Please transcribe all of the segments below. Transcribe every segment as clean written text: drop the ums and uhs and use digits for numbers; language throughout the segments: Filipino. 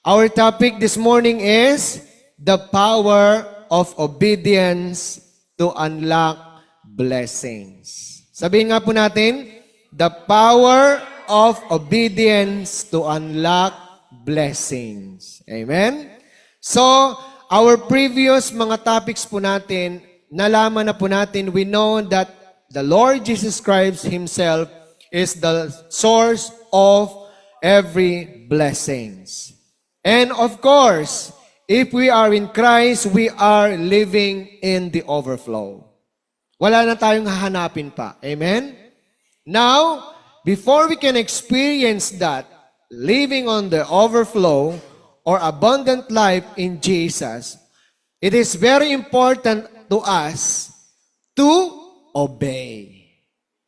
Our topic this morning is the power of obedience to unlock blessings. Sabihin nga po natin, the power of obedience to unlock blessings. Amen? So, our previous mga topics po natin, nalaman na po natin, we know that the Lord Jesus Christ Himself is the source of every blessings. And of course, if we are in Christ, we are living in the overflow. Wala na tayong hahanapin pa. Amen? Now, before we can experience that, living on the overflow or abundant life in Jesus, it is very important to us to obey.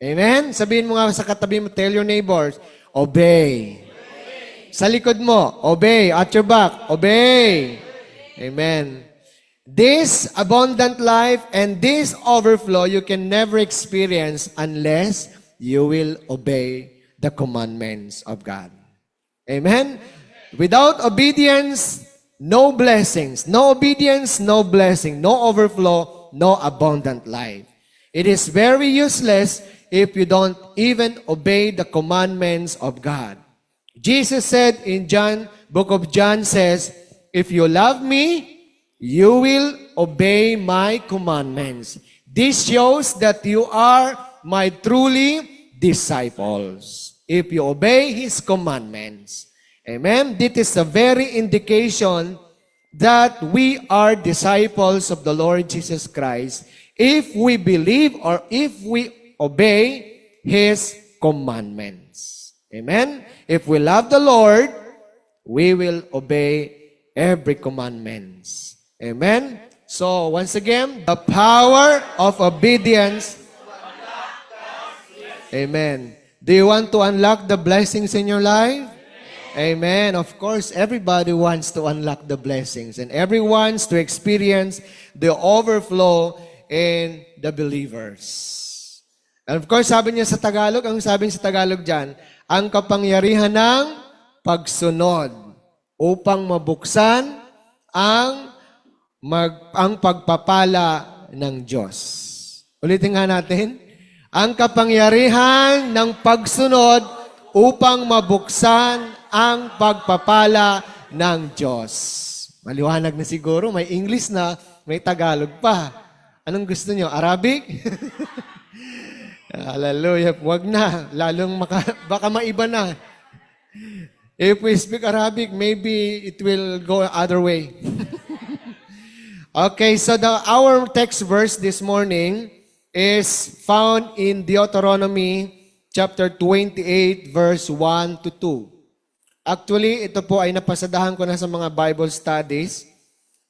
Amen? Sabihin mo nga sa katabi mo, tell your neighbors, obey. Sa likod mo, obey. At your back, obey. Amen. This abundant life and this overflow you can never experience unless you will obey the commandments of God. Amen? Without obedience, no blessings. No obedience, no blessing. No overflow, no abundant life. It is very useless if you don't even obey the commandments of God. Jesus said in book of John says, if you love me, you will obey my commandments. This shows that you are my truly disciples. If you obey His commandments. Amen? This is a very indication that we are disciples of the Lord Jesus Christ if we believe or if we obey His commandments. Amen? If we love the Lord, we will obey every commandments. Amen? So, once again, the power of obedience. Amen. Do you want to unlock the blessings in your life? Amen. Of course, everybody wants to unlock the blessings and everyone wants to experience the overflow in the believers. And of course, sabi niya sa Tagalog, ang sabi niya sa Tagalog dyan, ang kapangyarihan ng pagsunod upang mabuksan ang pagpapala ng Diyos. Ulitin nga natin. Ang kapangyarihan ng pagsunod upang mabuksan ang pagpapala ng Diyos. Maliwanag na siguro, may English na, may Tagalog pa. Anong gusto niyo? Arabic? Hallelujah. Wag na. Lalong baka maiba na. If we speak Arabic, maybe it will go other way. Okay, so our text verse this morning is found in Deuteronomy chapter 28, verse 1 to 2. Actually, ito po ay napasadahan ko na sa mga Bible studies.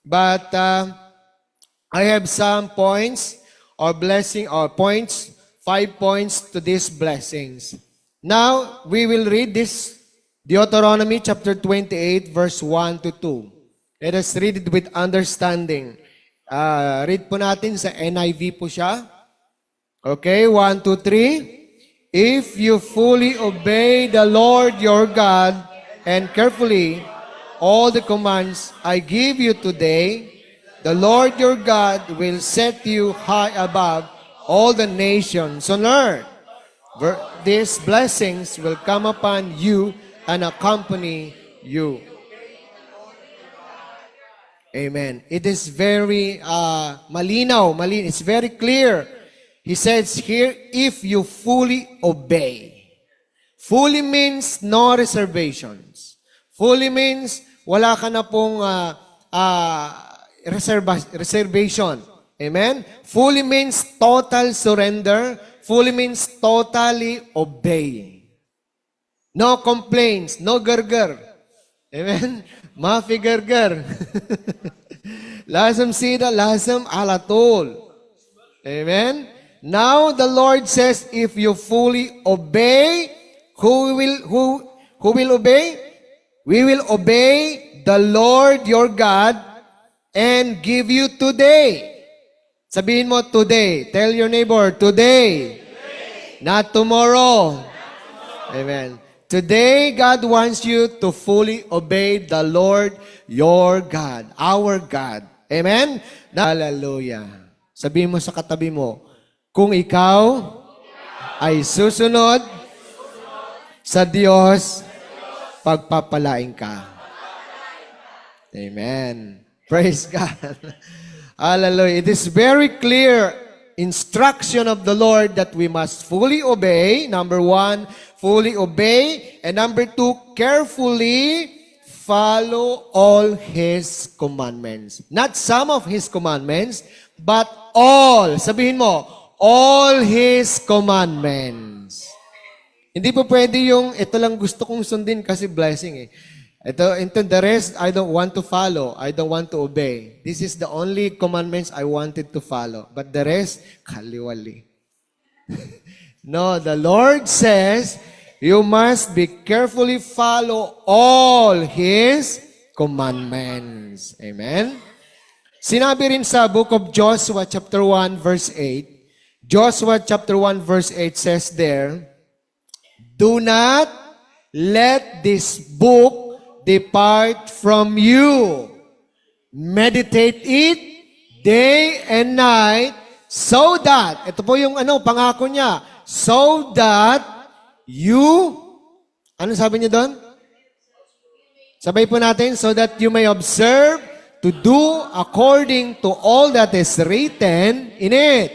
But I have some points or blessing or points, 5 points to these blessings. Now, we will read this Deuteronomy chapter 28, verse 1 to 2. Let us read it with understanding. Read po natin sa NIV po siya. Okay, 1, 2, 3. If you fully obey the Lord your God and carefully all the commands I give you today, the Lord your God will set you high above all the nations on earth. These blessings will come upon you and accompany you. Amen. It is very malinaw. It's very clear. He says here, if you fully obey. Fully means no reservations. Fully means wala ka na pong reservation. Amen? Fully means total surrender. Fully means totally obey. No complaints, no gargar. Amen? Mafi gargar. Lasam sida, lasam alatol. Amen? Now the Lord says, if you fully obey, who will obey? We will obey the Lord your God and give you today. Sabihin mo, today. Tell your neighbor, today. Not tomorrow. Amen. Today, God wants you to fully obey the Lord, your God, our God. Amen? Hallelujah. Sabihin mo sa katabi mo, kung ikaw ay susunod sa Diyos, pagpapalain ka. Amen. Praise God. Hallelujah. It is very clear instruction of the Lord that we must fully obey. Number one, fully obey. And number two, carefully follow all His commandments. Not some of His commandments, but all. Sabihin mo, all His commandments. Hindi po pwede yung, ito lang gusto kong sundin kasi blessing eh. Ito, the rest, I don't want to follow. I don't want to obey. This is the only commandments I wanted to follow. But the rest, kaliwali. No, the Lord says, you must be carefully follow all His commandments. Amen? Sinabi rin sa book of Joshua chapter 1 verse 8, Joshua chapter 1 verse 8 says there, do not let this book depart from you. Meditate it day and night so that, ito po yung pangako niya, so that you, ano sabi niya doon? Sabay po natin, so that you may observe to do according to all that is written in it.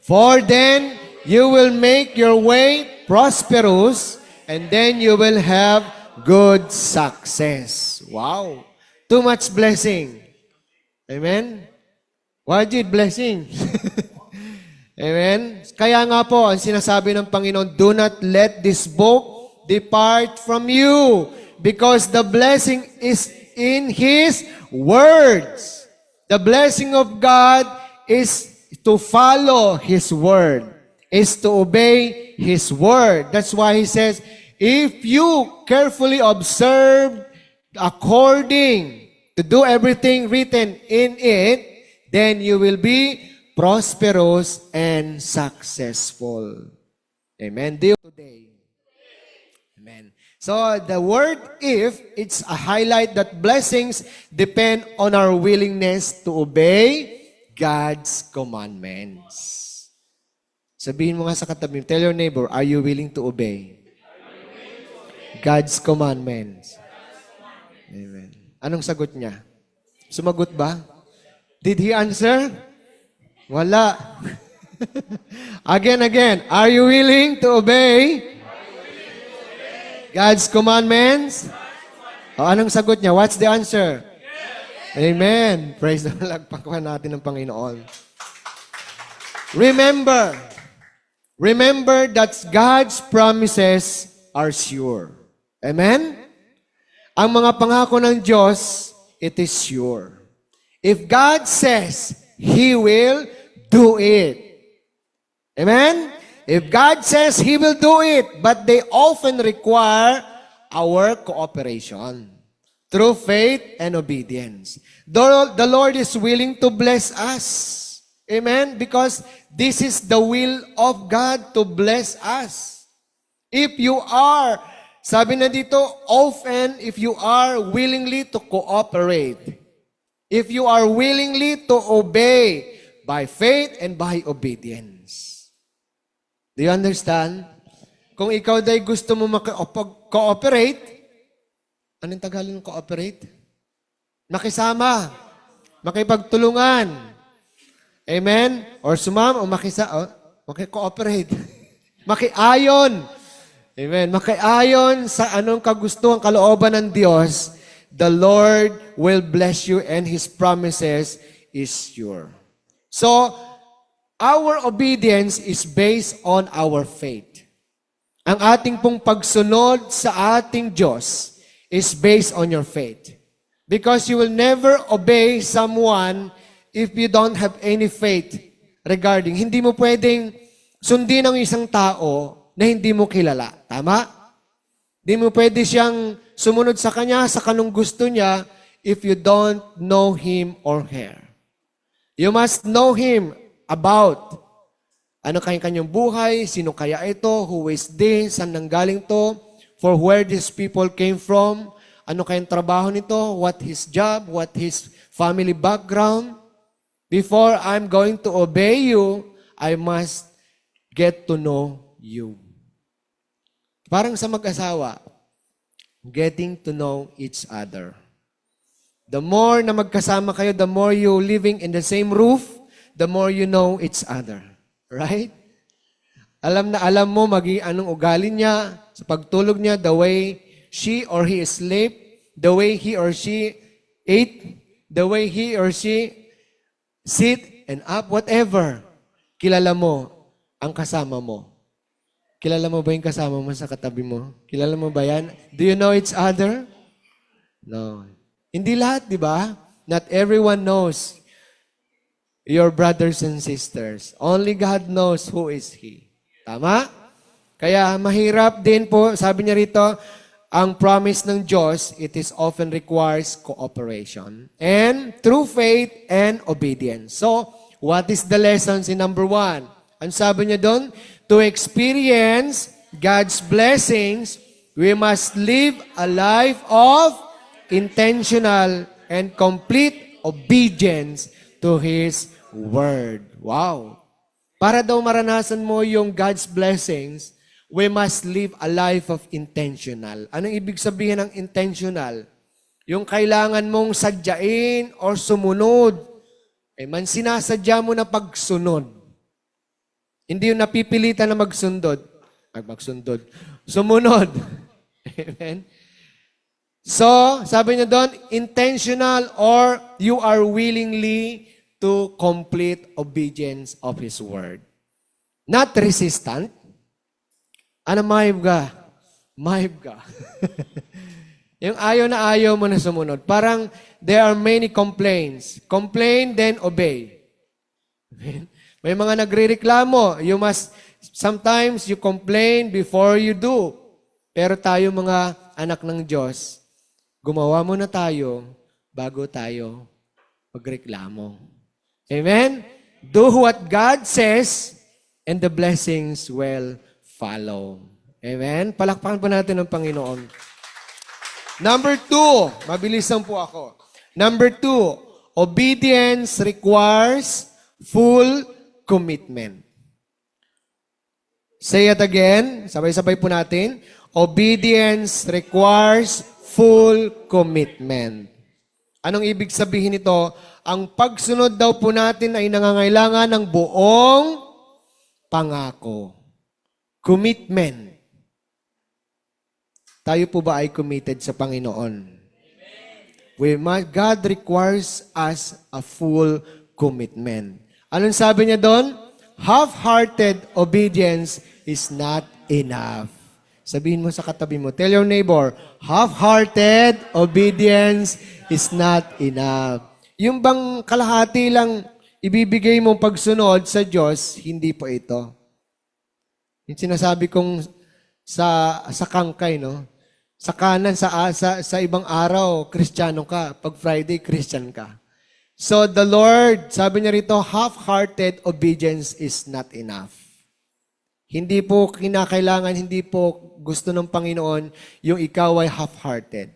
For then you will make your way prosperous, and then you will have good success. Wow. Too much blessing. Amen? Wajid blessing. Amen? Kaya nga po, ang sinasabi ng Panginoon, do not let this book depart from you, because the blessing is in His words. The blessing of God is to follow His word, is to obey His word. That's why He says, if you carefully observe according to do everything written in it, then you will be prosperous and successful. Amen. Do today. Amen. So the word if, it's a highlight that blessings depend on our willingness to obey God's commandments. Sabihin mo nga sa katabi, tell your neighbor, are you willing to obey God's commandments? Amen. Anong sagot niya? Sumagot ba? Did he answer? Wala. Again. Are you willing to obey God's commandments? O, anong sagot niya? What's the answer? Amen. Praise the Lord. Lagpakuhan natin ng Panginoon. Remember that God's promises are sure. Amen? Ang mga pangako ng Diyos, it is sure. If God says, He will do it. Amen? If God says, He will do it, but they often require our cooperation through faith and obedience. The Lord is willing to bless us. Amen? Because this is the will of God to bless us. If you are, sabi na dito, often if you are willingly to cooperate, if you are willingly to obey by faith and by obedience. Do you understand? Kung ikaw day gusto mo cooperate, anong Tagalog ng cooperate? Makisama, makipagtulungan. Amen? Or sumama, o makikooperate. Makiayon. Amen. Makiayon sa anong kagustuhan, kalooban ng Diyos, the Lord will bless you and His promises is sure. So, our obedience is based on our faith. Ang ating pong pagsunod sa ating Diyos is based on your faith. Because you will never obey someone if you don't have any faith regarding. Hindi mo pwedeng sundin ang isang tao na hindi mo kilala. Tama? Hindi mo pwede siyang sumunod sa kanya, sa kanong gusto niya, if you don't know him or her. You must know him about ano kanyang buhay, sino kaya ito, who is this, saan nanggaling to, for where these people came from, ano kayang trabaho nito, what his job, what his family background. Before I'm going to obey you, I must get to know you. Parang sa mag-asawa, getting to know each other. The more na magkasama kayo, the more you living in the same roof, the more you know each other. Right? Alam na alam mo anong ugali niya, sa pagtulog niya, the way she or he sleep, the way he or she ate, the way he or she sit and up, whatever. Kilala mo ang kasama mo. Kilala mo ba yung kasama mo sa katabi mo? Kilala mo ba yan? Do you know each other? No. Hindi lahat, di ba? Not everyone knows your brothers and sisters. Only God knows who is He. Tama? Kaya mahirap din po, sabi niya rito, ang promise ng Diyos, it is often requires cooperation. And through faith and obedience. So, what is the lessons in number 1? Ang sabi niya doon, to experience God's blessings, we must live a life of intentional and complete obedience to His Word. Wow! Para daw maranasan mo yung God's blessings, we must live a life of intentional. Anong ibig sabihin ng intentional? Yung kailangan mong sadyain or sumunod. Man sinasadya mo na pagsunod. Hindi yung napipilitan na magsundod. Magsundod. Sumunod. Amen? So, sabi niya doon, intentional or you are willingly to complete obedience of His Word. Not resistant. Ano, mahib ka? Mahib ka. Yung ayaw na ayaw mo na sumunod. Parang there are many complaints. Complain, then obey. May mga nagrereklamo. Sometimes you complain before you do. Pero tayo mga anak ng Diyos, gumawa muna tayo bago tayo magreklamo. Amen? Do what God says and the blessings will follow. Amen? Palakpakan po natin ang Panginoon. Number 2, mabilis lang po ako. Number 2, obedience requires full commitment. Say it again, sabay-sabay po natin. Obedience requires full commitment. Anong ibig sabihin nito? Ang pagsunod daw po natin ay nangangailangan ng buong pangako. Commitment. Tayo po ba ay committed sa Panginoon? God requires us a full commitment. Anong sabi niya doon? Half-hearted obedience is not enough. Sabihin mo sa katabi mo, tell your neighbor, half-hearted obedience is not enough. Yung bang kalahati lang ibibigay mong pagsunod sa Diyos, hindi po ito. Yung sinasabi kong sa kangkay, no? Sa kanan, sa ibang araw, Kristiyano ka. Pag Friday, Christian ka. So the Lord, sabi niya rito, half-hearted obedience is not enough. Hindi po kinakailangan, hindi po gusto ng Panginoon yung ikaw ay half-hearted.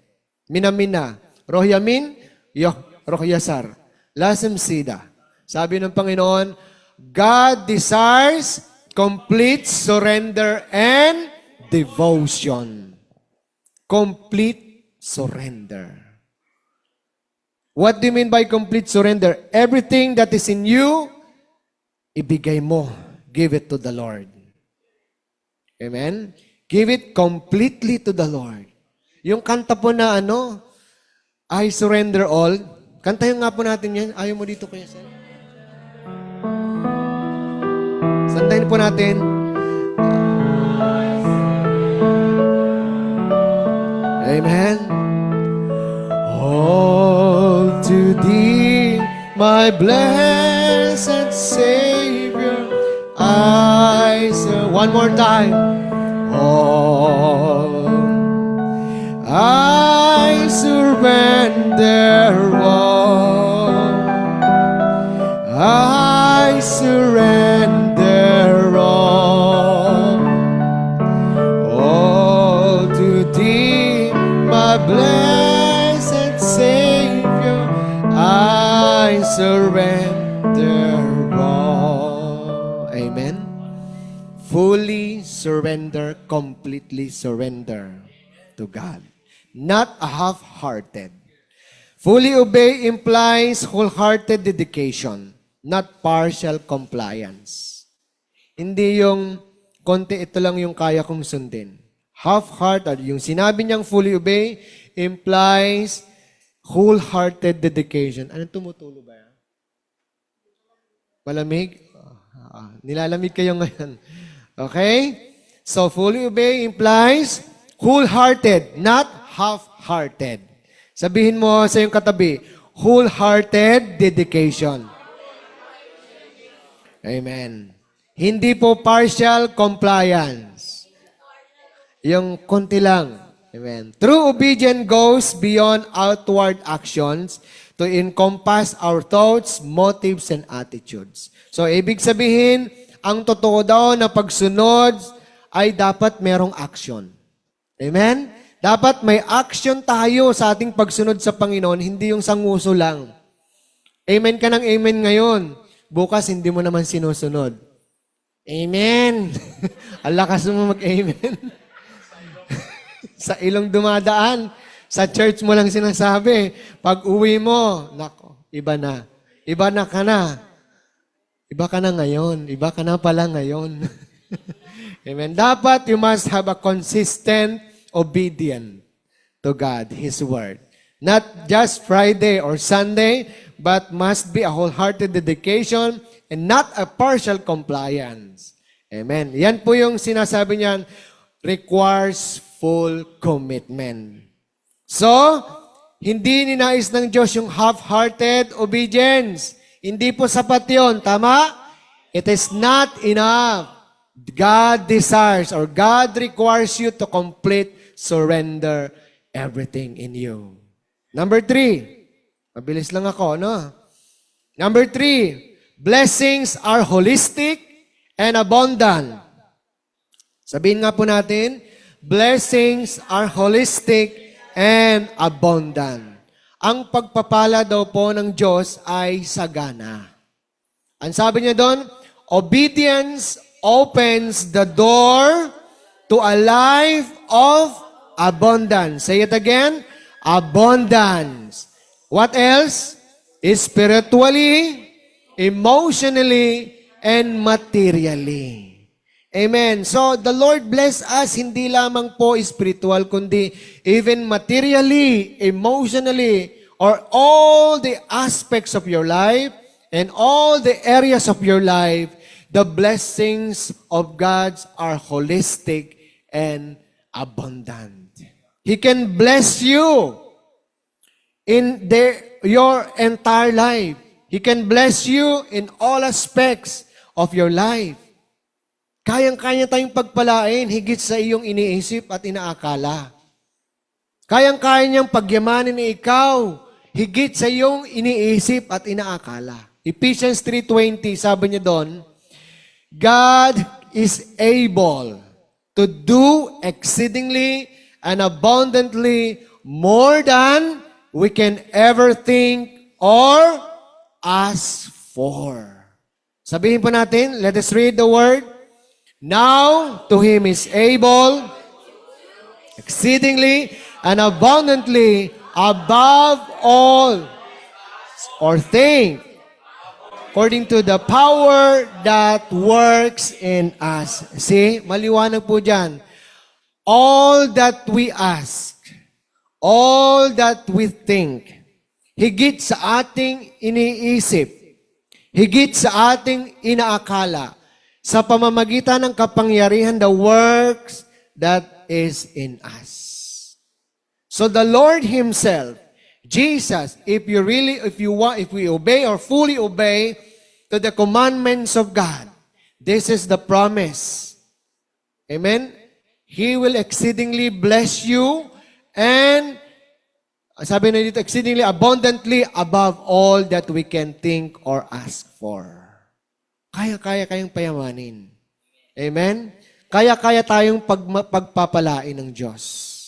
Minamina. Roh yamin, roh yasar. Lasem sida. Sabi ng Panginoon, God desires complete surrender and devotion. Complete surrender. What do you mean by complete surrender? Everything that is in you, ibigay mo. Give it to the Lord. Amen? Give it completely to the Lord. Yung kanta po na I surrender all. Kantahin nga po natin yan. Ayaw mo dito Kuya Sel. Sandahin po natin. Amen. All to Thee, my blessed Savior, I surrender. One more time. All I surrender all. I surrender all. All to surrender, completely surrender to God. Not a half-hearted. Fully obey implies wholehearted dedication, not partial compliance. Hindi yung konti ito lang yung kaya kong sundin. Half-hearted, yung sinabi niyang fully obey implies wholehearted dedication. Anong tumutulo ba yan? Malamig? Nilalamig kayo ngayon. Okay? So, fully obey implies wholehearted, not half-hearted. Sabihin mo sa iyong katabi, wholehearted dedication. Amen. Hindi po partial compliance. Yung konti lang. Amen. True obedience goes beyond outward actions to encompass our thoughts, motives, and attitudes. So, ibig sabihin, ang totoo daw na pagsunod ay dapat merong action. Amen? Dapat may action tayo sa ating pagsunod sa Panginoon, hindi yung sanguso lang. Amen ka ng amen ngayon. Bukas, hindi mo naman sinusunod. Amen. Ang lakas mo mag-amen. Sa ilong dumadaan, sa church mo lang sinasabi. Pag uwi mo, nako, iba na. Iba na ka na. Iba ka na ngayon. Iba ka na pala ngayon. Amen. Dapat you must have a consistent obedient to God, His Word. Not just Friday or Sunday, but must be a wholehearted dedication and not a partial compliance. Amen. Yan po yung sinasabi niyan, requires full commitment. So, hindi ninais ng Diyos yung half-hearted obedience. Hindi po sapat yun. Tama? It is not enough. God desires or God requires you to complete surrender everything in you. Number 3. Mabilis lang ako, no? Number 3. Blessings are holistic and abundant. Sabihin nga po natin, blessings are holistic and abundant. Ang pagpapala daw po ng Diyos ay sagana. Ang sabi niya doon, obedience opens the door to a life of abundance. Say it again. Abundance. What else? Spiritually, emotionally, and materially. Amen. So, the Lord bless us hindi lamang po spiritual, kundi even materially, emotionally, or all the aspects of your life and all the areas of your life, the blessings of God are holistic and abundant. He can bless you in your entire life. He can bless you in all aspects of your life. Kayang-kaya tayong pagpalain higit sa iyong iniisip at inaakala. Kayang-kaya niyang pagyamanin ni ikaw higit sa iyong iniisip at inaakala. Ephesians 3:20, sabi niya doon, God is able to do exceedingly and abundantly more than we can ever think or ask for. Sabihin po natin, let us read the word. Now, to Him is able, exceedingly and abundantly above all or think, according to the power that works in us. See, maliwanag po dyan. All that we ask, all that we think, higit sa ating iniisip, higit sa ating inaakala, sa pamamagitan ng kapangyarihan, the works that is in us. So the Lord Himself, Jesus, if we obey or fully obey to the commandments of God, this is the promise. Amen? He will exceedingly bless you and, sabi na dito, exceedingly abundantly above all that we can think or ask for. Kaya kayong payamanin. Amen? Kaya tayong pagpapalain ng Diyos.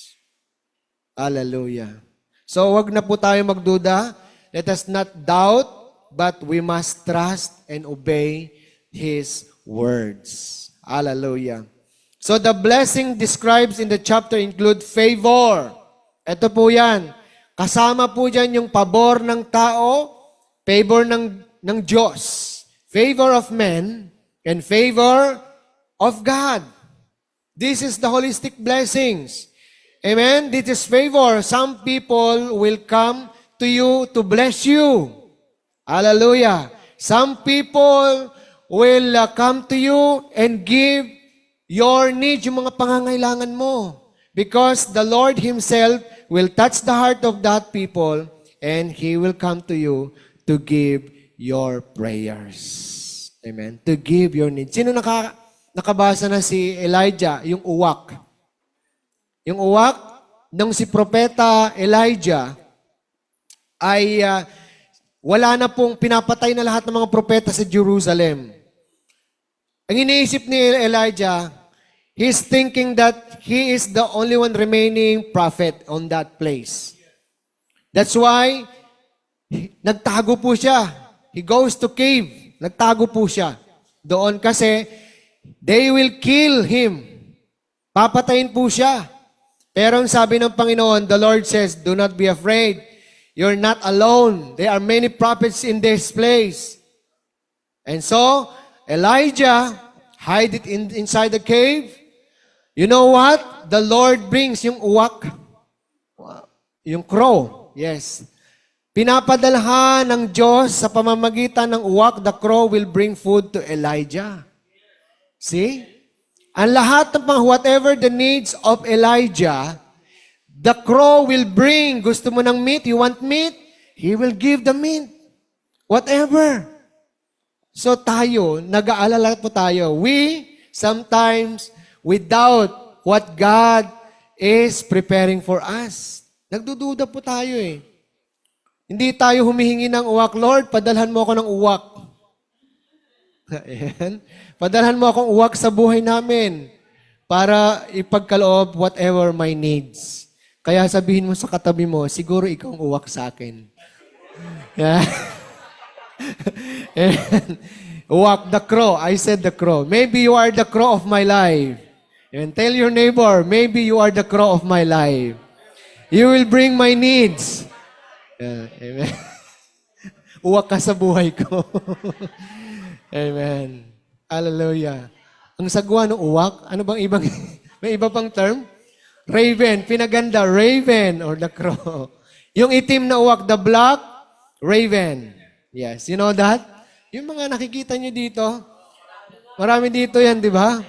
Hallelujah. So, wag na po tayo magduda. Let us not doubt, but we must trust and obey His words. Hallelujah. So the blessing described in the chapter include favor. Ito po yan. Kasama po dyan yung pabor ng tao, favor ng Diyos. Favor of men and favor of God. This is the holistic blessings. Amen? This is favor. Some people will come to you to bless you. Hallelujah. Some people will come to you and give your needs, yung mga pangangailangan mo. Because the Lord Himself will touch the heart of that people and He will come to you to give your prayers. Amen? To give your needs. Sino nakabasa na si Elijah, yung uwak? Yung uwak, nung si Propeta Elijah ay wala na pong pinapatay na lahat ng mga propeta sa Jerusalem. Ang iniisip ni Elijah, he's thinking that he is the only one remaining prophet on that place. That's why, nagtago po siya. He goes to cave. Nagtago po siya. Doon kasi, they will kill him. Papatayin po siya. Pero ang sabi ng Panginoon, the Lord says, do not be afraid. You're not alone. There are many prophets in this place. And so, Elijah hide it inside the cave. You know what? The Lord brings yung uwak. Yung crow. Yes. Pinapadalhan ng Diyos sa pamamagitan ng uwak, the crow will bring food to Elijah. See? Ang lahat ng whatever the needs of Elijah, the crow will bring. Gusto mo ng meat? You want meat? He will give the meat. Whatever. So tayo, nag-aalala po tayo. We, sometimes, we doubt what God is preparing for us. Nagdududa po tayo eh. Hindi tayo humihingi ng uwak, Lord, padalhan mo ako ng uwak. Ayan. Padalhan mo akong uwak sa buhay namin para ipagkaloob whatever my needs. Kaya sabihin mo sa katabi mo, siguro ikaw ang uwak sa akin. Yeah. Uwak, the crow. I said the crow. Maybe you are the crow of my life. And tell your neighbor, maybe you are the crow of my life. You will bring my needs. Amen. Uwak ka sa buhay ko. Amen. Hallelujah. Ang sagwa ng uwak, ano bang ibang, may iba pang term? Raven, pinaganda, raven or the crow. Yung itim na uwak, the black, raven. Yes, you know that? Yung mga nakikita nyo dito, marami dito yan, di ba?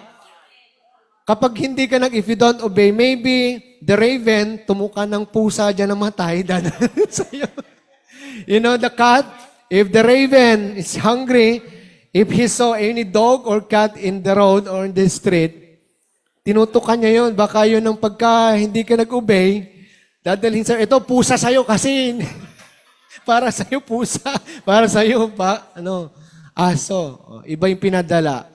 Kapag hindi ka if you don't obey, maybe the raven, tumuka ng pusa dyan na matay, sa'yo. You know, the cat, if the raven is hungry, if he saw any dog or cat in the road or in the street, tinutukan niya yun. Baka yun ang pagka hindi ka nag-obey, dadalhin sa, ito, pusa sa'yo kasi. Para sa'yo, pusa. Para sa'yo, aso. Iba yung pinadala.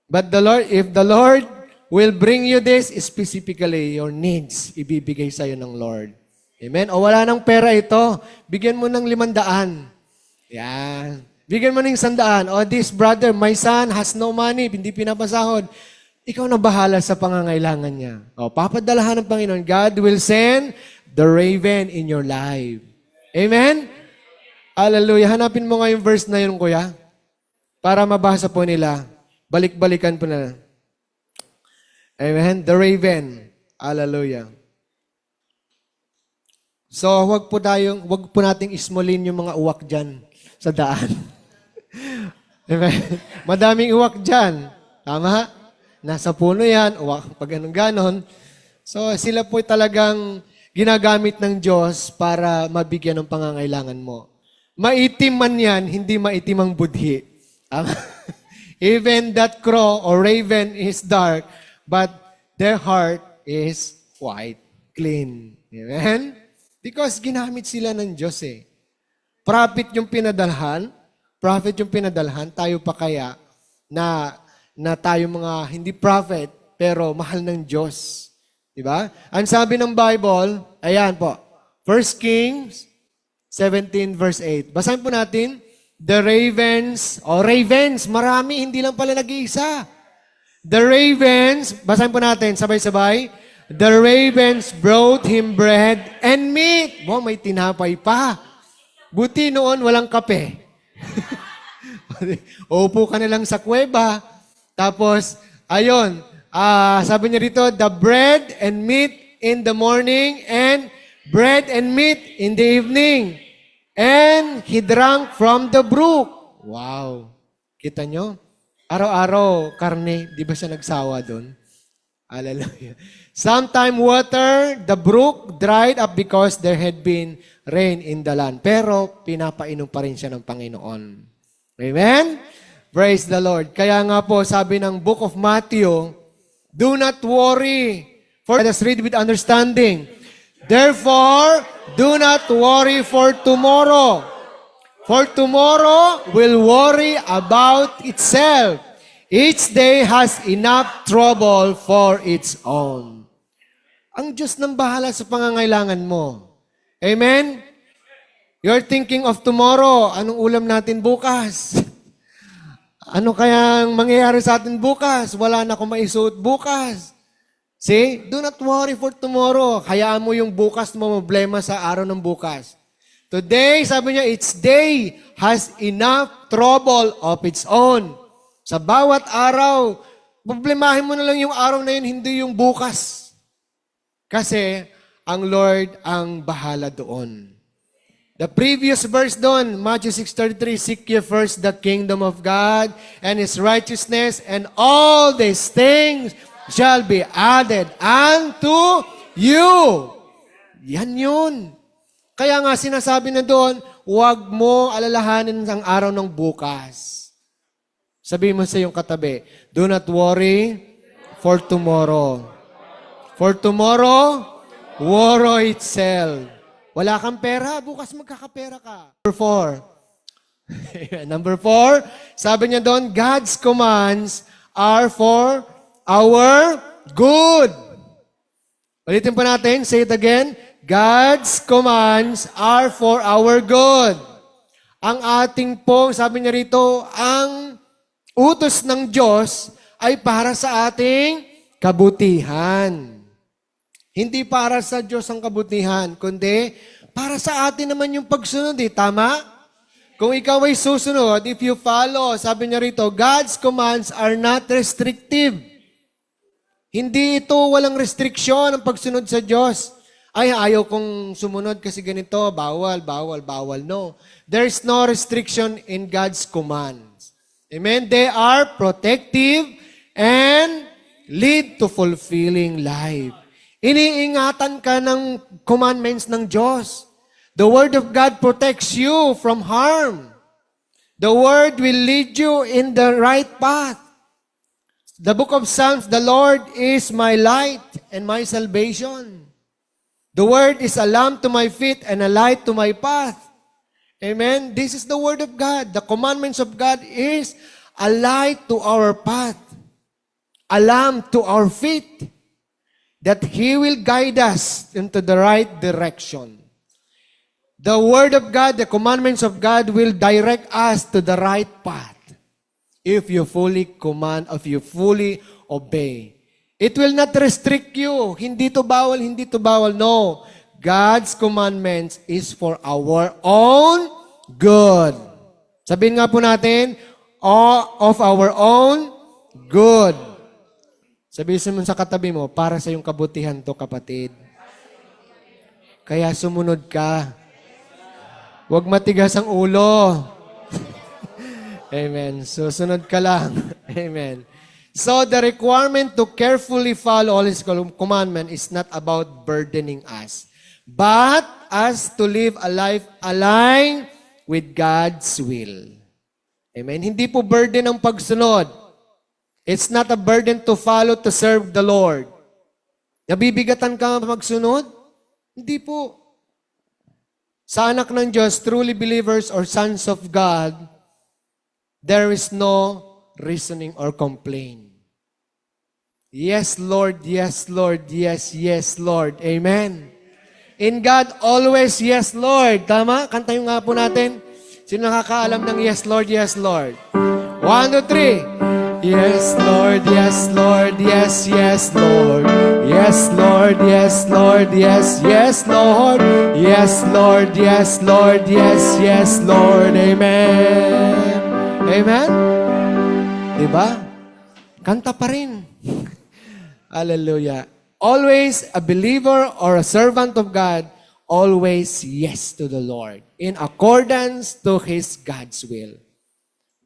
But the Lord, if the Lord will bring you this, specifically, your needs, ibibigay sa'yo ng Lord. Amen? O wala nang pera ito, bigyan mo ng 500. Yan. Bigyan mo ng 100. O this brother, my son has no money, hindi pinapasahod. Ikaw na bahala sa pangangailangan niya. O, papadalahan ng Panginoon. God will send the raven in your life. Amen? Hallelujah. Hanapin mo nga yung verse na yun, kuya. Para mabasa po nila. Balik-balikan po na. Amen? The raven. Hallelujah. So, wag po nating ismolin yung mga uwak dyan sa daan. Amen? Madaming uwak dyan. Tama? Nasa puno yan, uwak, pag ganon. So, sila po talagang ginagamit ng Diyos para mabigyan ng pangangailangan mo. Maitim man yan, hindi maitim ang budhi. Even that crow or raven is dark, but their heart is white, clean. Amen? Because ginamit sila ng Diyos eh. Prophet yung pinadalhan, tayo pa kaya na tayo mga hindi prophet, pero mahal ng Diyos. Diba? Ang sabi ng Bible, ayan po, 1 Kings 17 verse 8. Basahin po natin, the ravens, ravens, marami, hindi lang pala nag-iisa. The ravens, basahin po natin, sabay-sabay. The ravens brought him bread and meat. Wow, may tinapay pa. Buti noon walang kape. Upo ka na lang sa kuweba. Tapos, ayun, sabi niya rito, the bread and meat in the morning and bread and meat in the evening. And he drank from the brook. Wow. Kita nyo? Araw-araw, karne, di ba siya nagsawa doon? Hallelujah. Sometime water, the brook dried up because there had been rain in the land. Pero pinapainom pa rin siya ng Panginoon. Amen? Praise the Lord. Kaya nga po, sabi ng Book of Matthew, do not worry, for let us read with understanding. Therefore, do not worry for tomorrow. For tomorrow will worry about itself. Each day has enough trouble for its own. Ang Diyos nang bahala sa pangangailangan mo. Amen? You're thinking of tomorrow. Anong ulam natin bukas? Ano kayang mangyayari sa atin bukas? Wala na akong maisuot bukas. See? Do not worry for tomorrow. Hayaan mo yung bukas mo problema sa araw ng bukas. Today, sabi niya, each day has enough trouble of its own. Sa bawat araw, problemahin mo na lang yung araw na yun, hindi yung bukas. Kasi ang Lord ang bahala doon. The previous verse doon, Matthew 6:33, seek ye first the kingdom of God and His righteousness, and all these things shall be added unto you. Yan yun. Kaya nga sinasabi na doon, huwag mo alalahanin ang araw ng bukas. Sabihin mo sa iyong katabi, do not worry for tomorrow. For tomorrow, worry itself. Wala kang pera, bukas magkakapera ka. Number 4, sabi niya doon, God's commands are for our good. Ulitin pa natin, say it again. God's commands are for our good. Ang ating pong, sabi niya rito, ang utos ng Diyos ay para sa ating kabutihan. Hindi para sa Diyos ang kabutihan, kundi para sa atin naman yung pagsunod. Tama? Kung ikaw ay susunod, if you follow, sabi niya rito, God's commands are not restrictive. Hindi ito walang restriksyon ang pagsunod sa Diyos. Ay, ayaw kong sumunod kasi ganito, bawal. No. There's no restriction in God's commands. Amen? They are protective and lead to fulfilling life. Iniingatan ka ng commandments ng Diyos. The Word of God protects you from harm. The Word will lead you in the right path. The book of Psalms, the Lord is my light and my salvation. The Word is a lamp to my feet and a light to my path. Amen? This is the Word of God. The commandments of God is a light to our path, a lamp to our feet, that He will guide us into the right direction. The Word of God, the commandments of God will direct us to the right path if you fully command, if you fully obey. It will not restrict you. Hindi to bawal. No. God's commandments is for our own good. Sabihin nga po natin, of our own good. Sabihin mo sa katabi mo, para sa iyong kabutihan to, kapatid. Kaya sumunod ka. Huwag matigas ang ulo. Amen. Susunod ka lang. Amen. So, the requirement to carefully follow all His commandment is not about burdening us, but us to live a life aligned with God's will. Amen? Hindi po burden ang pagsunod. It's not a burden to follow, to serve the Lord. Nabibigatan ka magsunod? Hindi po. Sa anak ng Diyos, truly believers or sons of God, there is no reasoning or complain. Yes, Lord, yes, Lord, yes, yes, Lord. Amen. In God, always yes, Lord. Tama? Kantayin nga po natin. Sino nakakaalam ng yes, Lord, yes, Lord? 1, 2, 3. Yes, Lord, yes, Lord, yes, yes, Lord. Yes, Lord, yes, Lord, yes, yes, Lord. Yes, Lord, yes, Lord, yes, yes, Lord. Amen. Amen? Diba? Kanta pa rin. Hallelujah. Always a believer or a servant of God, always yes to the Lord in accordance to His God's will.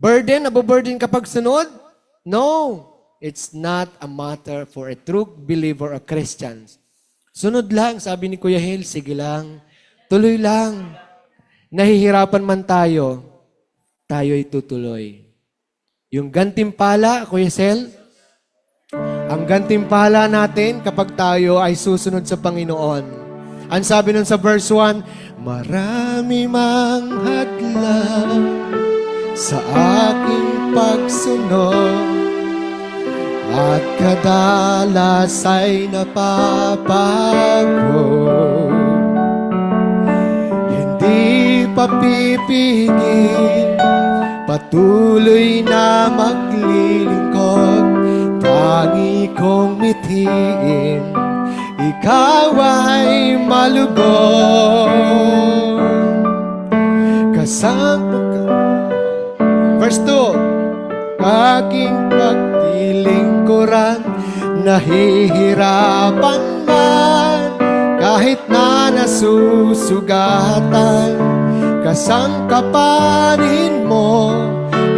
Burden, nabuburden kapag sunod? No. It's not a matter for a true believer or Christian. Sunod lang, sabi ni Kuya Hil, sige lang. Tuloy lang. Nahihirapan man tayo, tayo'y tutuloy. Yung gantimpala, Kuya Sel, ang gantimpala natin kapag tayo ay susunod sa Panginoon. Ang sabi nun sa verse 1, marami mang hadlang sa aking pagsunod at kadalas ay napapagod. Hindi papipigil, patuloy na maglilingkod. Tangi kong mitiin, ikaw ay malugod. Verse 2, aking pagtilingkuran, nahihirapan man, kahit na nasusugatan, kasangkapanin mo.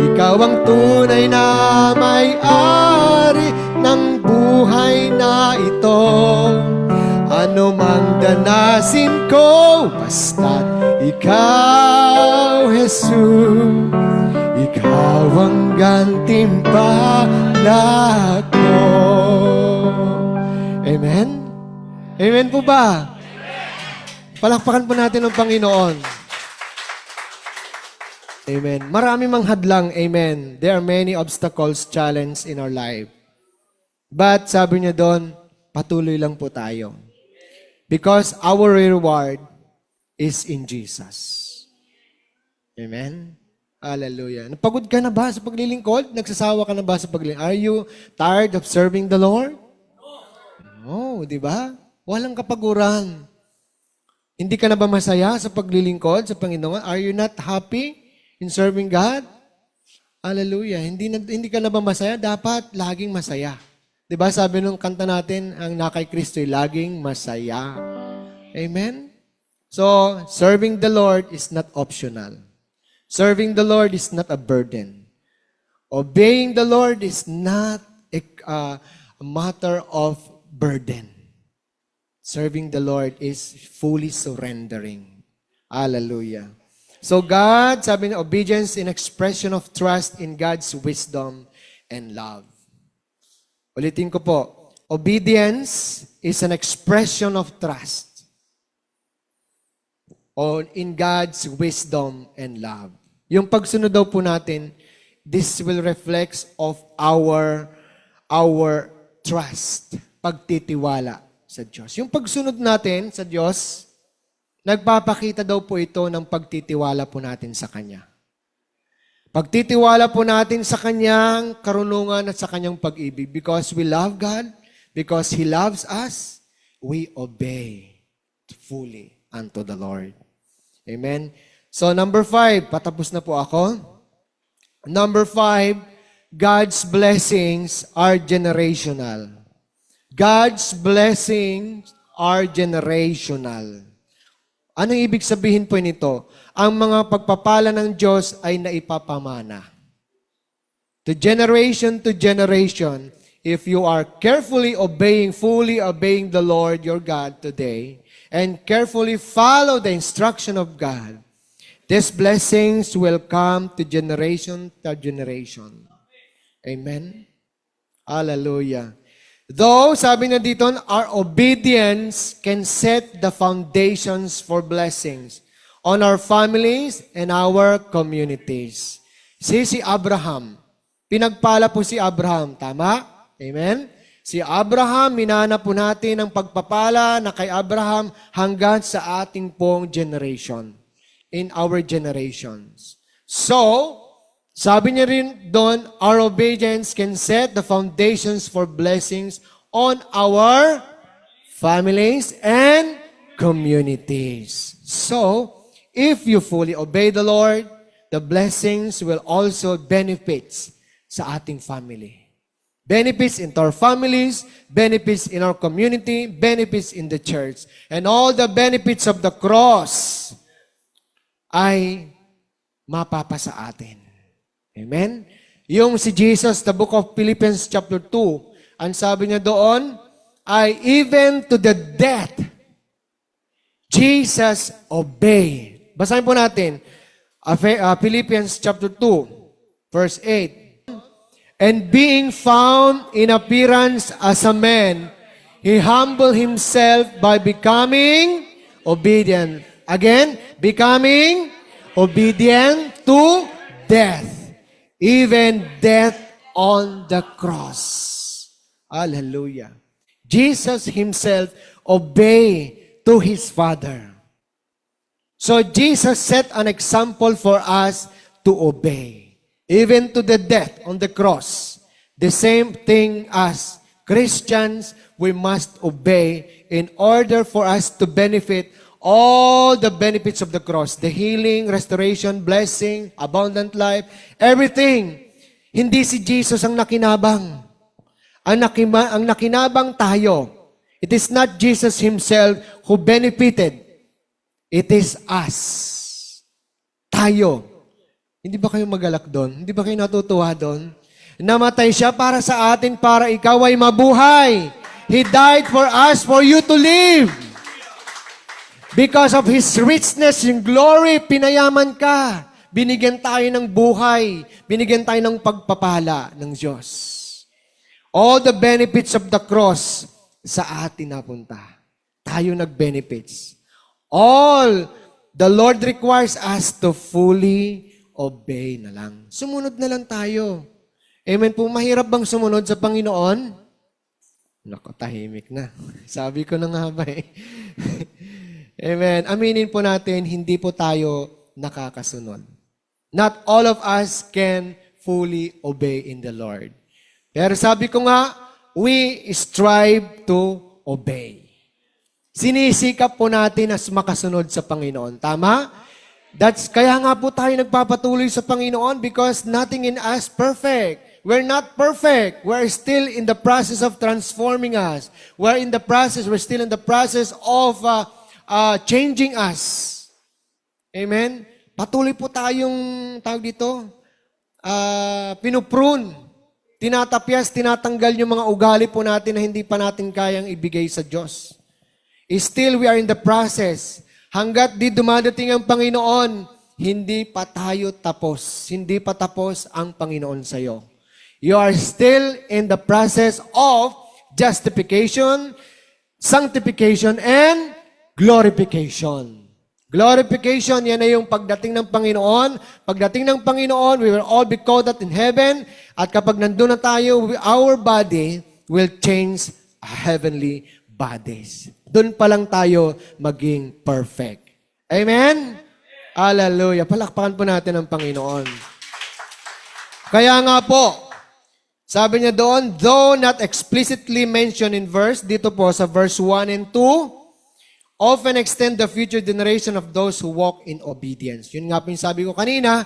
Ikaw ang tunay na may-ari ng buhay na ito. Ano mang danasin ko, basta't ikaw, Jesus, ikaw ang gantimpala ko. Amen? Amen po ba? Palakpakan po natin ang Panginoon. Amen. Marami mang hadlang, amen. There are many obstacles, challenge in our life. But sabi niya doon, patuloy lang po tayo. Because our reward is in Jesus. Amen. Hallelujah. Napagod ka na ba sa paglilingkod? Nagsasawa ka na ba sa paglilingkod? Are you tired of serving the Lord? No, di ba? Walang kapaguran. Hindi ka na ba masaya sa paglilingkod sa Panginoon? Are you not happy in serving God? Hallelujah. Hindi ka na ba masaya? Dapat laging masaya. Diba sabi nung kanta natin, ang nakay Kristo ay laging masaya. Amen? So, serving the Lord is not optional. Serving the Lord is not a burden. Obeying the Lord is not a matter of burden. Serving the Lord is fully surrendering. Hallelujah. So God, sabi niya, obedience in expression of trust in God's wisdom and love. Ulitin ko po, obedience is an expression of trust in God's wisdom and love. Yung pagsunod daw po natin, this will reflect of our trust, pagtitiwala sa Diyos. Yung pagsunod natin sa Diyos, nagpapakita daw po ito ng pagtitiwala po natin sa Kanya. Pagtitiwala po natin sa Kanyang karunungan at sa Kanyang pag-ibig. Because we love God, because He loves us, we obey fully unto the Lord. Amen? So number 5, patapos na po ako. Number 5, God's blessings are generational. God's blessings are generational. Anong ibig sabihin po nito? Ang mga pagpapala ng Diyos ay naipapamana. To generation, if you are fully obeying the Lord your God today, and carefully follow the instruction of God, these blessings will come to generation. Amen? Hallelujah. Though, sabi na dito, our obedience can set the foundations for blessings on our families and our communities. Si Abraham, pinagpala po si Abraham, tama? Amen? Si Abraham, minana po natin ang pagpapala na kay Abraham hanggang sa ating pong generation, in our generations. So, Sabi niya rin doon, our obedience can set the foundations for blessings on our families and communities. So, if you fully obey the Lord, the blessings will also benefit sa ating family. Benefits into our families, benefits in our community, benefits in the church. And all the benefits of the cross ay mapapasa atin. Amen? Yung si Jesus, the book of Philippians chapter 2, ang sabi niya doon, ay even to the death, Jesus obeyed. Basahin po natin, Philippians chapter 2, verse 8. And being found in appearance as a man, he humbled himself by becoming obedient. Again, becoming obedient to death. Even death on the cross. Hallelujah. Jesus himself obeyed to his Father. So Jesus set an example for us to obey. Even to the death on the cross. The same thing as Christians, we must obey in order for us to benefit all the benefits of the cross, the healing, restoration, blessing, abundant life, everything. Hindi si Jesus ang nakinabang. Ang nakinabang tayo. It is not Jesus himself who benefited. It is us. Tayo. Hindi ba kayo magalak doon? Hindi ba kayo natutuwa doon? Namatay siya para sa atin, para ikaw ay mabuhay. He died for us, for you to live. Because of His richness, yung glory, pinayaman ka. Binigyan tayo ng buhay. Binigyan tayo ng pagpapala ng Diyos. All the benefits of the cross sa atin napunta. Tayo nag-benefits. All the Lord requires us to fully obey na lang. Sumunod na lang tayo. Amen po. Mahirap bang sumunod sa Panginoon? Naku, tahimik na. Sabi ko na nga ba eh. Amen. Aminin po natin, hindi po tayo nakakasunod. Not all of us can fully obey in the Lord. Pero sabi ko nga, we strive to obey. Sinisikap po natin as makasunod sa Panginoon. Tama? Kaya nga po tayo nagpapatuloy sa Panginoon because nothing in us perfect. We're not perfect. We're still in the process of transforming us. We're still in the process of changing us. Amen? Patuloy po tayong, tawag dito, pinuprune, tinatapyas, tinatanggal yung mga ugali po natin na hindi pa natin kayang ibigay sa Diyos. Still, we are in the process. Hanggat di dumadating ang Panginoon, hindi pa tayo tapos. Hindi pa tapos ang Panginoon sa iyo. You are still in the process of justification, sanctification, and glorification. Glorification, yan ay yung pagdating ng Panginoon. Pagdating ng Panginoon, we will all be caught up in heaven. At kapag nandun na tayo, our body will change heavenly bodies. Doon pa lang tayo maging perfect. Amen? Hallelujah. Palakpakan po natin ang Panginoon. Kaya nga po, sabi niya doon, though not explicitly mentioned in verse, dito po sa verse 1 and 2, often extend the future generation of those who walk in obedience. Yun nga po yung sabi ko kanina,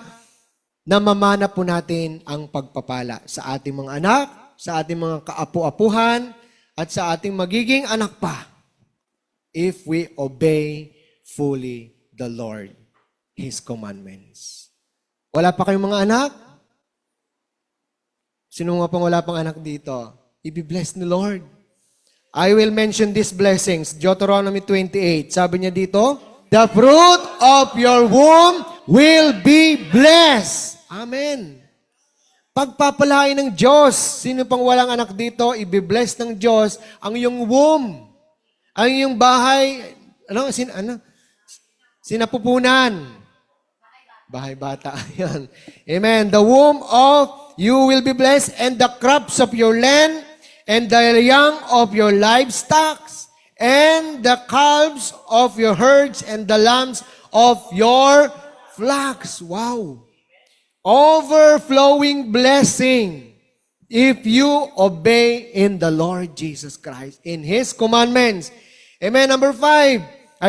namamana po natin ang pagpapala sa ating mga anak, sa ating mga kaapu-apuhan, at sa ating magiging anak pa if we obey fully the Lord, His commandments. Wala pa kayong mga anak? Sino nga pang wala pang anak dito? I-bless ni Lord. I will mention these blessings. Deuteronomy 28. Sabi niya dito, the fruit of your womb will be blessed. Amen. Pagpapalain ng Diyos. Sino pang walang anak dito, i-bless ng Diyos ang iyong womb. Ang iyong bahay, sinapupunan. Bahay bata. Yan. Amen. The womb of you will be blessed, and the crops of your land, and the young of your livestock, and the calves of your herds, and the lambs of your flocks. Wow! overflowing blessing if you obey in the Lord Jesus Christ, in His commandments. Amen. Number 5,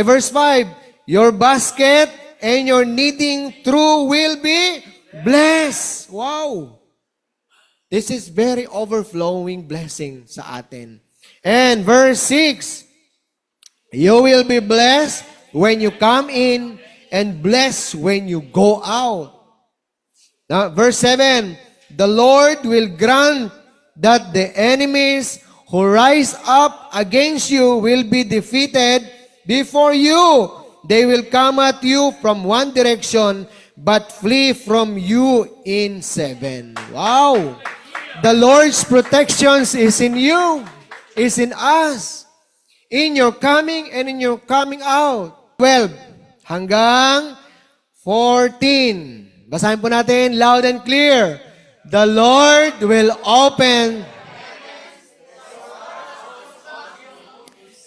verse 5, your basket and your kneading trough will be blessed. Wow! This is very overflowing blessing sa atin. And verse 6, you will be blessed when you come in and blessed when you go out. Now, verse 7, the Lord will grant that the enemies who rise up against you will be defeated before you. They will come at you from one direction, but flee from you in 7. Wow! The Lord's protections is in you, is in us, in your coming and in your coming out. 12 hanggang 14. Basahin po natin loud and clear. The Lord will open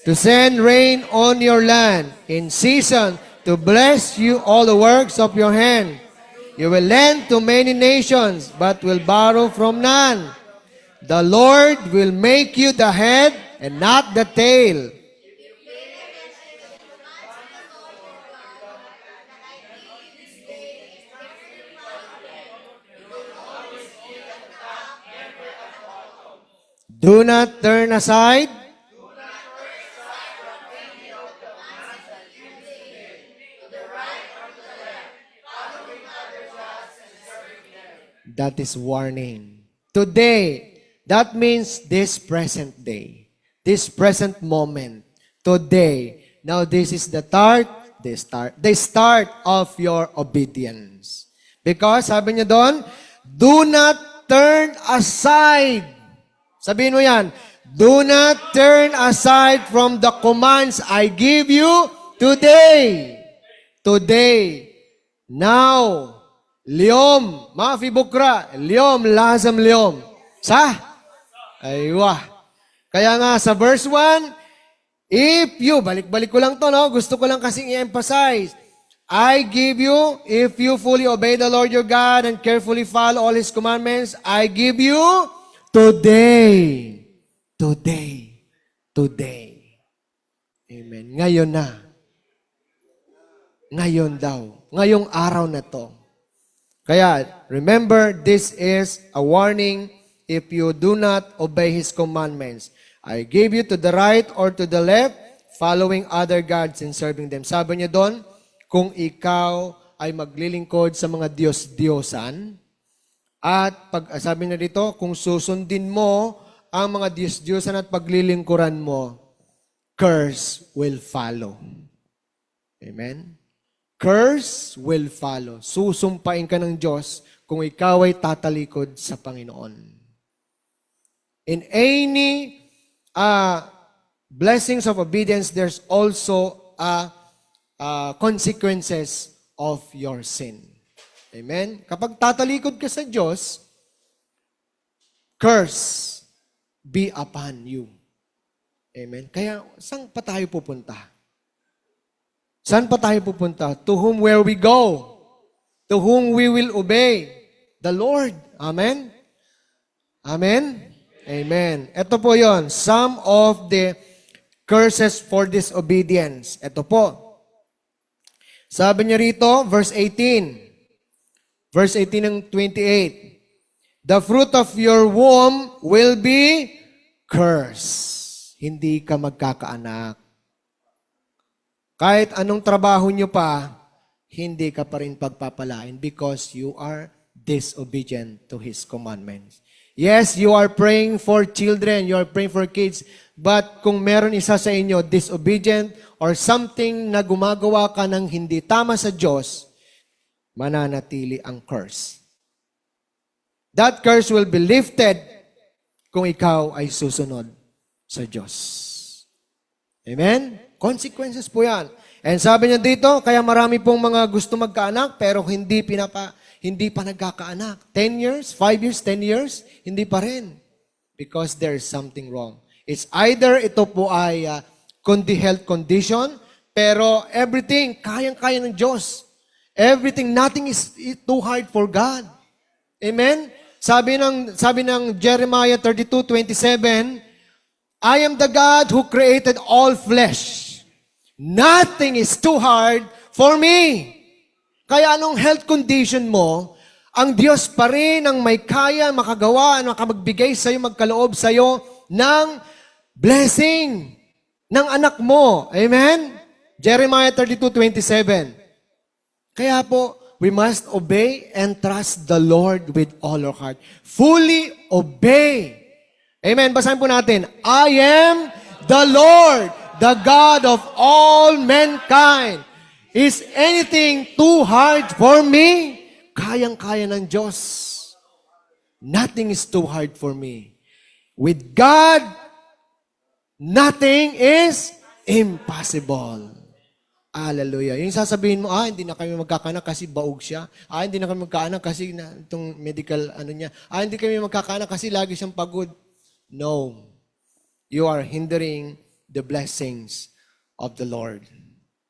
to send rain on your land in season to bless you all the works of your hand. You will lend to many nations, but will borrow from none. The Lord will make you the head and not the tail. Do not turn aside. That is warning. Today, that means this present day. This present moment. Today. Now this is the start of your obedience. Because, sabi niya doon, do not turn aside. Sabihin mo yan, do not turn aside from the commands I give you today. Today. Now. Liyom, maafi bukra, liyom, lazam liyom. Sa? Aywa. Kaya nga sa verse 1, if you, balik-balik ko lang to, no? Gusto ko lang kasing i-emphasize. I give you, if you fully obey the Lord your God and carefully follow all His commandments, I give you today. Today. Today. Amen. Ngayon na. Ngayon daw. Ngayong araw na to. Kaya, remember, this is a warning if you do not obey His commandments. I gave you to the right or to the left, following other gods and serving them. Sabi niya doon, kung ikaw ay maglilingkod sa mga Diyos-Diyosan, at sabi niya dito, kung susundin mo ang mga Diyos-Diyosan at paglilingkuran mo, curse will follow. Amen? Curse will follow. Susumpain ka ng Diyos kung ikaw ay tatalikod sa Panginoon. In any blessings of obedience, there's also consequences of your sin. Amen? Kapag tatalikod ka sa Diyos, curse be upon you. Amen? Kaya, saan pa tayo pupunta? Saan pa tayo pupunta? To whom where we go? To whom we will obey? The Lord. Amen? Amen? Amen. Ito po yon. Some of the curses for disobedience. Ito po. Sabi niya rito, verse 18. Verse 18 ng 28. The fruit of your womb will be cursed. Hindi ka magkakaanak. Kahit anong trabaho nyo pa, hindi ka pa rin pagpapalain because you are disobedient to His commandments. Yes, you are praying for children, you are praying for kids, but kung meron isa sa inyo disobedient or something na gumagawa ka ng hindi tama sa Diyos, mananatili ang curse. That curse will be lifted kung ikaw ay susunod sa Diyos. Amen? Consequences po yan. And sabi niya dito, kaya marami pong mga gusto magkaanak, pero hindi pa nagkakaanak. 10 years, 5 years, 10 years, hindi pa rin. Because there is something wrong. It's either ito po ay health condition, pero everything, kayang-kaya ng Diyos. Everything, nothing is too hard for God. Amen? Sabi ng Jeremiah 32:27, I am the God who created all flesh. Nothing is too hard for me. Kaya anong health condition mo, ang Diyos pa rin ang may kaya, makagawa, makamagbigay sa'yo, magkaloob sa'yo ng blessing ng anak mo. Amen? Jeremiah 32:27. Kaya po, we must obey and trust the Lord with all our heart. Fully obey. Amen. Basahin po natin. I am the Lord, the God of all mankind. Is anything too hard for me? Kayang-kaya ng Diyos. Nothing is too hard for me. With God, nothing is impossible. Hallelujah. Yung sasabihin mo, hindi na kami magkakaanak kasi baog siya. Hindi na kami magkaanak kasi itong medical niya. Hindi kami magkakaanak kasi lagi siyang pagod. No. You are hindering the blessings of the Lord.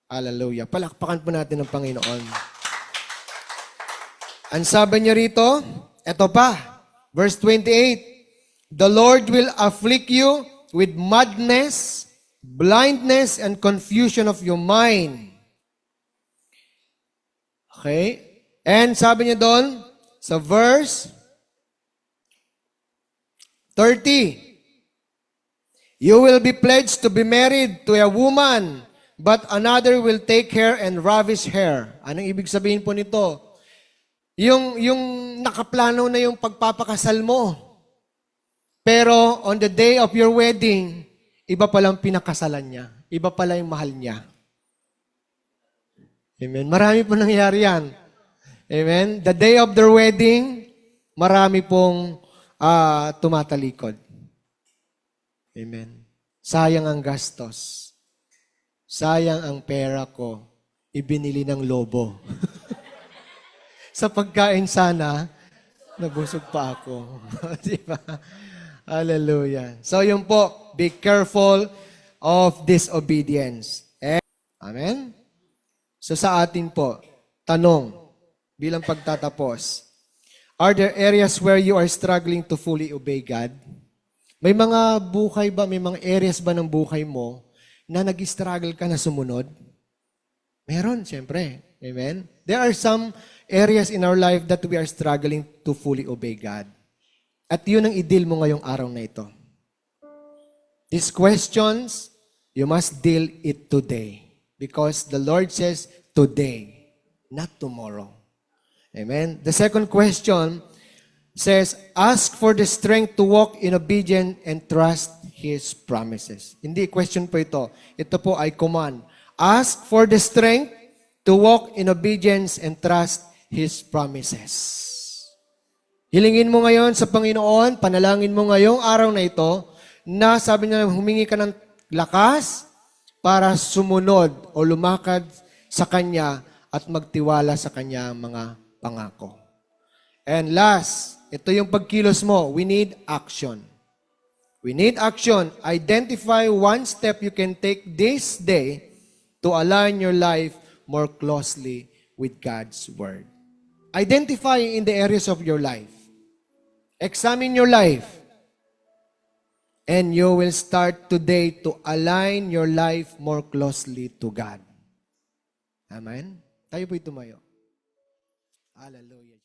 Hallelujah. Palakpakan po natin ang Panginoon. Ang sabi niya rito, eto pa, verse 28, the Lord will afflict you with madness, blindness, and confusion of your mind. Okay? And sabi niya doon, sa verse 30, you will be pledged to be married to a woman, but another will take her and ravish her. Anong ibig sabihin po nito? Yung nakaplano na yung pagpapakasal mo. Pero on the day of your wedding, iba palang pinakasalan niya. Iba pala yung mahal niya. Amen. Marami po nangyari yan. Amen. The day of their wedding, marami pong tumatalikod. Amen. Sayang ang gastos. Sayang ang pera ko. Ibinili ng lobo. Sa pagkain sana, nabusog pa ako. Diba? Hallelujah. So yun po, be careful of disobedience. Amen? So sa atin po, tanong, bilang pagtatapos, are there areas where you are struggling to fully obey God? May mga buhay ba, may mga areas ba ng buhay mo na nag-struggle ka na sumunod? Meron, siyempre. Amen? There are some areas in our life that we are struggling to fully obey God. At yun ang i-deal mo ngayong araw na ito. These questions, you must deal it today. Because the Lord says, today, not tomorrow. Amen? The second question says, ask for the strength to walk in obedience and trust His promises. Hindi question po ito. Ito po ay command. Ask for the strength to walk in obedience and trust His promises. Hilingin mo ngayon sa Panginoon, panalangin mo ngayong araw na ito, na sabi niya, humingi ka ng lakas para sumunod o lumakad sa Kanya at magtiwala sa Kanya mga pangako. And last, ito yung pagkilos mo, we need action. We need action. Identify one step you can take this day to align your life more closely with God's Word. Identify in the areas of your life. Examine your life. And you will start today to align your life more closely to God. Amen? Tayo po'y tumayo. Hallelujah.